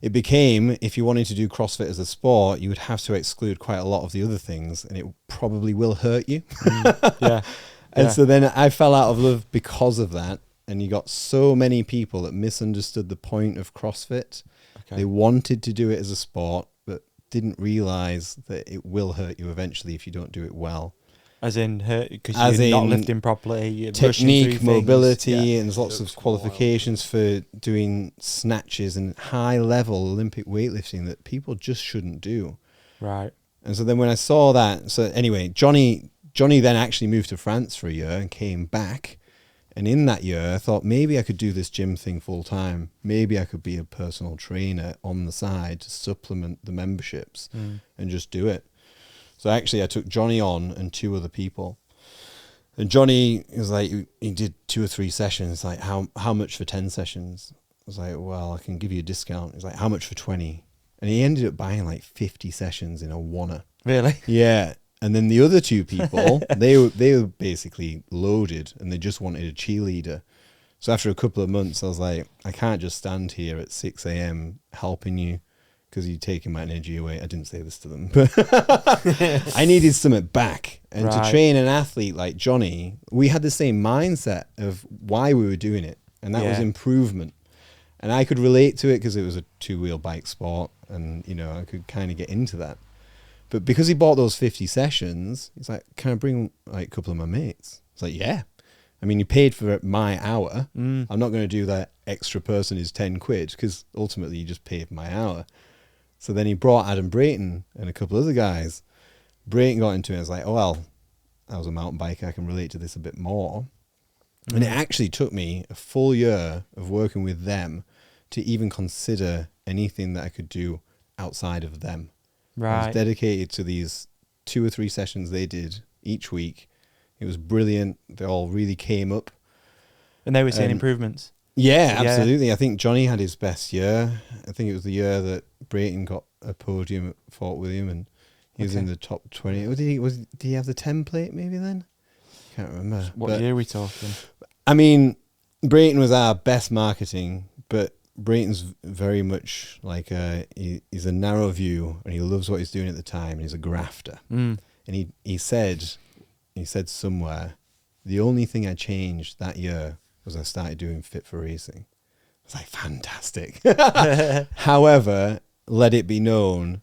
it became, if you wanted to do CrossFit as a sport, you would have to exclude quite a lot of the other things, and it probably will hurt you. Yeah. And so then I fell out of love because of that. And you got so many people that misunderstood the point of CrossFit. Okay. They wanted to do it as a sport, but didn't realize that it will hurt you eventually if you don't do it well. As in hurt, because you're not lifting properly, you're technique, mobility, yeah. and there's lots of qualifications for doing snatches and high-level Olympic weightlifting that people just shouldn't do. Right. And so then when I saw that, so anyway, Jonny then actually moved to France for a year and came back. And in that year, I thought maybe I could do this gym thing full time. Maybe I could be a personal trainer on the side to supplement the memberships and just do it. So actually, I took Jonny on and 2 other people. And Jonny was like, he did 2 or 3 sessions. Like, how much for 10 sessions? I was like, well, I can give you a discount. He's like, how much for 20? And he ended up buying like 50 sessions in a wanna. Really? Yeah. And then the other 2 people, they were basically loaded and they just wanted a cheerleader. So after a couple of months, I was like, I can't just stand here at 6 a.m. helping you because you're taking my energy away. I didn't say this to them, but I needed something back. And to train an athlete like Jonny, we had the same mindset of why we were doing it. And that was improvement. And I could relate to it because it was a 2-wheel bike sport and, you know, I could kind of get into that. But because he bought those 50 sessions, he's like, can I bring like a couple of my mates? It's like, yeah. I mean, you paid for my hour. I'm not going to do that extra person is 10 quid because ultimately you just paid for my hour. So then he brought Adam Brayton and a couple other guys. Brayton got into it and was like, oh, well, I was a mountain biker. I can relate to this a bit more. And it actually took me a full year of working with them to even consider anything that I could do outside of them. Right. I was dedicated to these 2 or 3 sessions they did each week. It was brilliant. They all really came up. And they were seeing improvements? Yeah, absolutely. I think Jonny had his best year. I think it was the year that Brayton got a podium at Fort William and he was in the top 20. Did he have the template maybe then? Can't remember. What year are we talking? I mean, Brayton was our best marketing, but Brayton's very much like he's a narrow view and he loves what he's doing at the time and he's a grafter. And he said somewhere, the only thing I changed that year was I started doing Fit for Racing. I was like, fantastic. However, let it be known,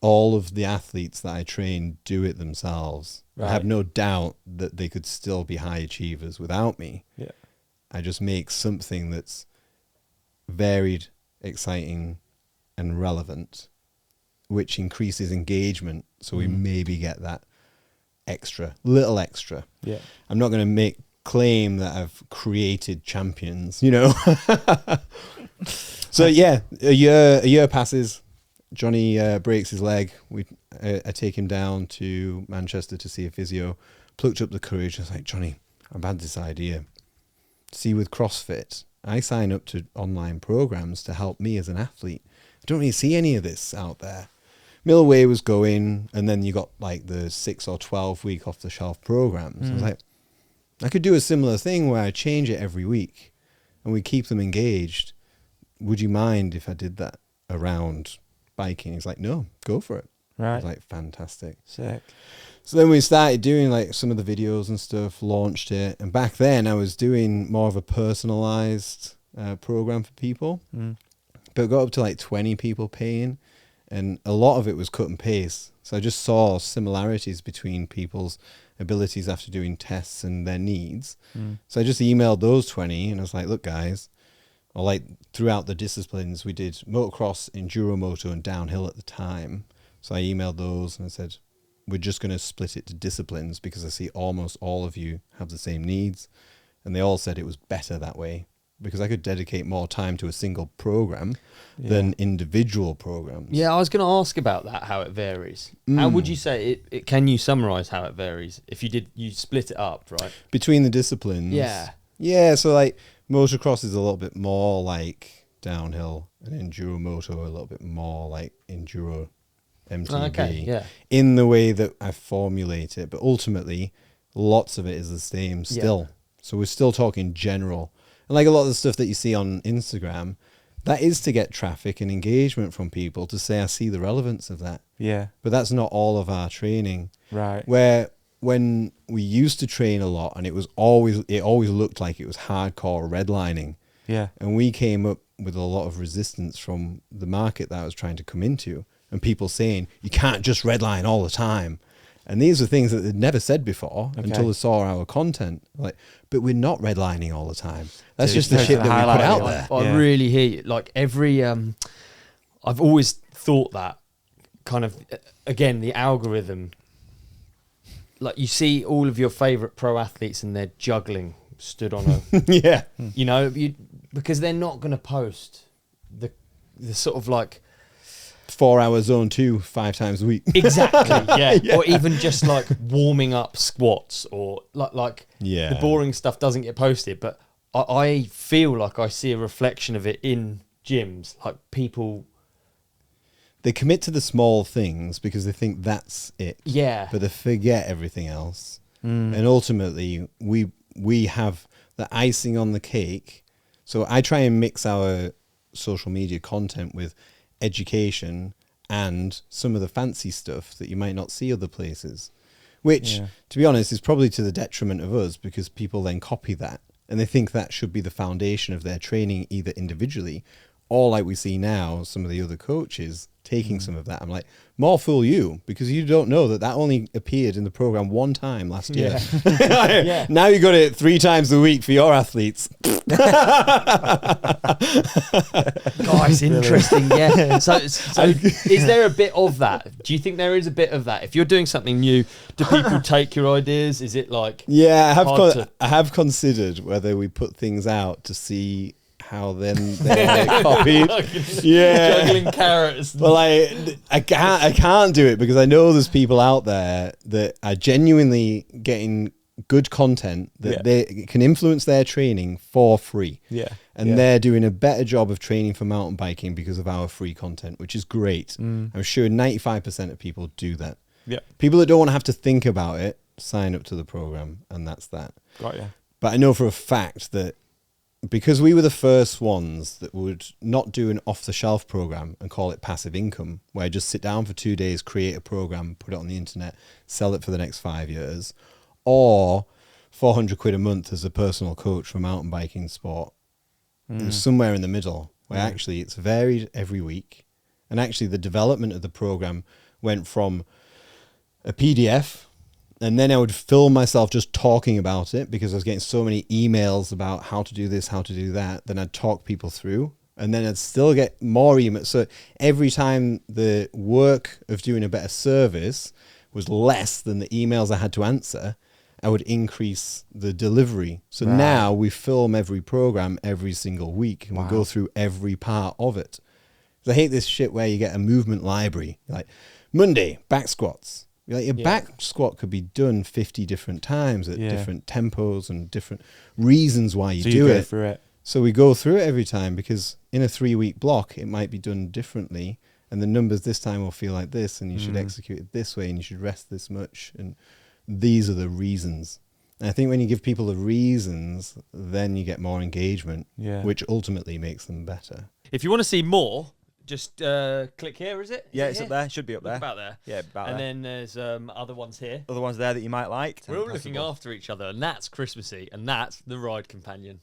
all of the athletes that I train do it themselves. Right. I have no doubt that they could still be high achievers without me. Yeah. I just make something that's varied, exciting, and relevant, which increases engagement. So we maybe get that little extra. Yeah. I'm not going to make claim that I've created champions, you know. So yeah, a year passes. Jonny breaks his leg. I take him down to Manchester to see a physio. Plucked up the courage. I was like, Jonny, I've had this idea. See, with CrossFit, I sign up to online programs to help me as an athlete. I don't really see any of this out there. Millway was going, and then you got like the 6 or 12 week off the shelf programs. I was like, I could do a similar thing where I change it every week and we keep them engaged. Would you mind if I did that around biking? He's like, no, go for it. Right. I was like, fantastic. Sick. So then we started doing like some of the videos and stuff, launched it. And back then I was doing more of a personalized program for people, but got up to like 20 people paying. And a lot of it was cut and paste. So I just saw similarities between people's abilities after doing tests and their needs. So I just emailed those 20 and I was like, look guys, or like throughout the disciplines, we did motocross, enduro moto and downhill at the time. So I emailed those and I said, we're just going to split it to disciplines because I see almost all of you have the same needs. And they all said it was better that way because I could dedicate more time to a single program than individual programs. Yeah, I was going to ask about that, how it varies. How would you say it? Can you summarize how it varies? If you split it up, right? Between the disciplines. Yeah. Yeah, so like motocross is a little bit more like downhill and enduro moto a little bit more like enduro MTB in the way that I formulate it. But ultimately, lots of it is the same still. So we're still talking general. And like a lot of the stuff that you see on Instagram, that is to get traffic and engagement from people to say, I see the relevance of that. Yeah. But that's not all of our training. Right. Where when we used to train a lot and it always looked like it was hardcore redlining. Yeah. And we came up with a lot of resistance from the market that I was trying to come into, and people saying, you can't just redline all the time. And these are things that they'd never said before until they saw our content. Like, but we're not redlining all the time. That's just the shit that we put out there. I really hear you. Like every, I've always thought that kind of, again, the algorithm, like you see all of your favorite pro athletes and they're juggling stood on a, yeah, you know, because they're not going to post the sort of like 4 hour zone 2 5 times a week. Exactly. Yeah. Or even just like warming up squats or like the boring stuff doesn't get posted. But I feel like I see a reflection of it in gyms. Like people, they commit to the small things because they think that's it. Yeah. But they forget everything else. And ultimately we have the icing on the cake. So I try and mix our social media content with education and some of the fancy stuff that you might not see other places, which to be honest is probably to the detriment of us, because people then copy that and they think that should be the foundation of their training, either individually or like we see now some of the other coaches taking some of that. I'm like, more fool you, because you don't know that only appeared in the program one time last year. Now you got it 3 times a week for your athletes. Guys, interesting. Yeah. So is there a bit of that? Do you think there is a bit of that? If you're doing something new, do people take your ideas? Is it like... Yeah, I have considered whether we put things out to see how then they copied. Juggling carrots. Well, I can't do it because I know there's people out there that are genuinely getting good content that they can influence their training for free. And they're doing a better job of training for mountain biking because of our free content, which is great. I'm sure 95% of people do that. People that don't want to have to think about it sign up to the program, and that's that. Got you. But I know for a fact that because we were the first ones that would not do an off-the-shelf program and call it passive income, where I just sit down for 2 days, create a program, put it on the internet, sell it for the next 5 years, or 400 quid a month as a personal coach for mountain biking sport. It was somewhere in the middle, where actually it's varied every week. And actually the development of the program went from a PDF, and then I would film myself just talking about it because I was getting so many emails about how to do this, how to do that. Then I'd talk people through, and then I'd still get more emails. So every time the work of doing a better service was less than the emails I had to answer, I would increase the delivery. So now we film every program every single week, and we go through every part of it. I hate this shit where you get a movement library. Like Monday, back squats. Like your back squat could be done 50 different times at different tempos and different reasons why you do it. Through it. So we go through it every time, because in a 3-week block, it might be done differently. And the numbers this time will feel like this, and you should execute it this way, and you should rest this much. And these are the reasons. And I think when you give people the reasons, then you get more engagement, which ultimately makes them better. If you want to see more, just click here, is it? It's up there. Should be up there. About there. Yeah, about and there. And then there's other ones here. Other ones there that you might like. We're all looking after each other, and that's Christmassy, and that's the Ride Companion.